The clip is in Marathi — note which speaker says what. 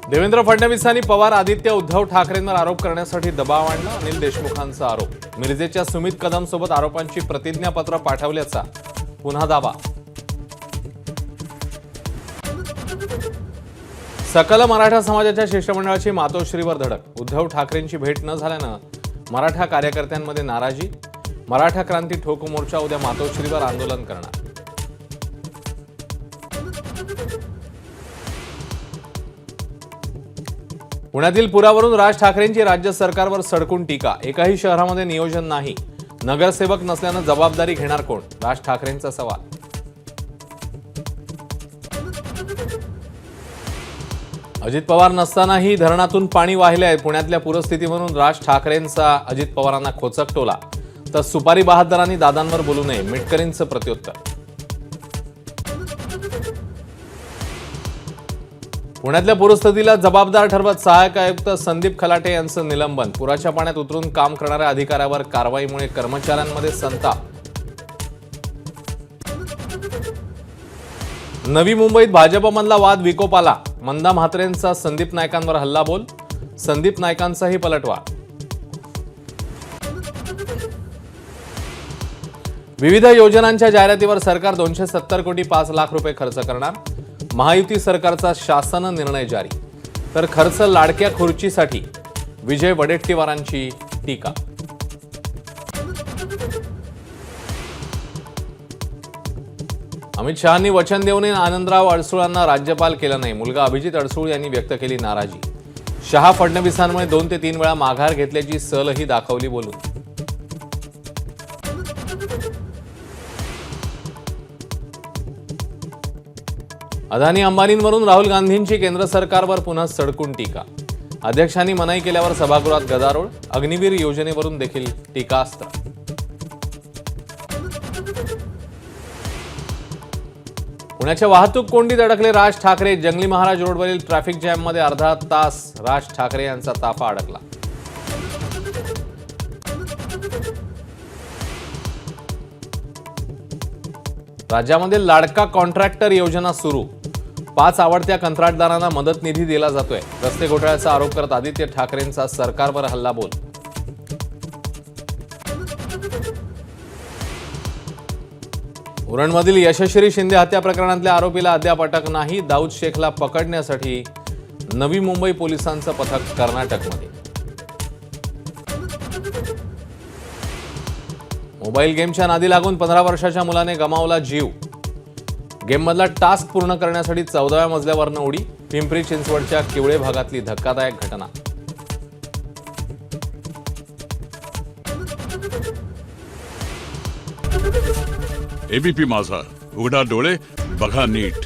Speaker 1: देवेंद्र फडणवीसांनी पवार आदित्य उद्धव ठाकरेंवर आरोप करण्यासाठी दबाव आणला. अनिल देशमुखांचा आरोप. मिरजेच्या सुमित कदम सोबत आरोपांची प्रतिज्ञापत्र पाठवल्याचा पुन्हा दावा. सकल मराठा समाजाच्या शिष्टमंडळाची मातोश्रीवर धडक. उद्धव ठाकरेंची भेट न झाल्यानं मराठा कार्यकर्त्यांमध्ये नाराजी. मराठा क्रांती ठोक मोर्चा उद्या मातोश्रीवर आंदोलन करणार. पुण्यातील पुरावरून राज ठाकरेंची राज्य सरकारवर सडकून टीका. एकाही शहरामध्ये नियोजन नाही. नगरसेवक नसल्यानं जबाबदारी घेणार कोण? राज ठाकरेंचा सवाल. अजित पवार नसतानाही धरणातून पाणी वाहिले आहे. पुण्यातल्या पूरस्थितीवरून राज ठाकरेंचा अजित पवारांना खोचक टोला. तर सुपारी बहादरांनी दादांवर बोलू नये, मिटकरींचं प्रत्युत्तर. पुण्यातल्या पूरस्थितीला जबाबदार ठरवत सहाय्यक आयुक्त संदीप खलाटे यांचं निलंबन. पुराच्या पाण्यात उतरून काम करणाऱ्या अधिकाऱ्यावर कारवाईमुळे कर्मचाऱ्यांमध्ये संताप. नवी मुंबईत भाजपमधला वाद विकोपाला. मंदा म्हात्रेंचा संदीप नाईकांवर हल्लाबोल. संदीप नाईकांचाही पलटवार. विविध योजनांच्या जाहिरातीवर सरकार 270 कोटी 5 लाख रुपये खर्च करणार. महायुती सरकारचा शासन निर्णय जारी. तर खर्च लाडक्या खुर्चीसाठी. विजय वडेट्टीवारांची टीका. अमित शहांनी वचन देऊनही आनंदराव अडसूळांना राज्यपाल केलं नाही. मुलगा अभिजित अडसूळ यांनी व्यक्त केली नाराजी. शहा फडणवीसांमुळे 2 ते 3 वेळा माघार घेतल्याची सहलही दाखवली बोलून. अदानी अंबानींवरून राहुल गांधींची केंद्र सरकारवर पुन्हा सडकून टीका. अध्यक्षांनी मनाई केल्यावर सभागृहात गदारोळ. अग्निवीर योजनेवरून देखील टीकास्त्र. पुण्याच्या वाहतूक कोंडीत अडकले राज ठाकरे. जंगली महाराज रोडवरील ट्रॅफिक जॅममध्ये अर्धा तास राज ठाकरे यांचा ताफा अडकला. राज्यामध्ये लाडका कॉन्ट्रॅक्टर योजना सुरू. 5 आवडत्या कंत्राटदारांना मदत निधी दिला जातोय. रस्ते घोटाळ्याचा आरोप करत आदित्य ठाकरेंचा सरकारवर हल्लाबोल. उरणमधील यशश्री शिंदे हत्या प्रकरणातल्या आरोपीला अद्याप अटक नाही. दाऊद शेखला पकडण्यासाठी नवी मुंबई पोलिसांचं पथक कर्नाटकमध्ये. मोबाईल गेमच्या नादी लागून 15 वर्षाच्या मुलाने गमावला जीव. गेममधला टास्क पूर्ण करण्यासाठी 14व्या मजल्यावरनं उडी. पिंपरी चिंचवडच्या किवळे भागातली धक्कादायक घटना.
Speaker 2: एबीपी माझा, उघडा डोळे बघा नीट.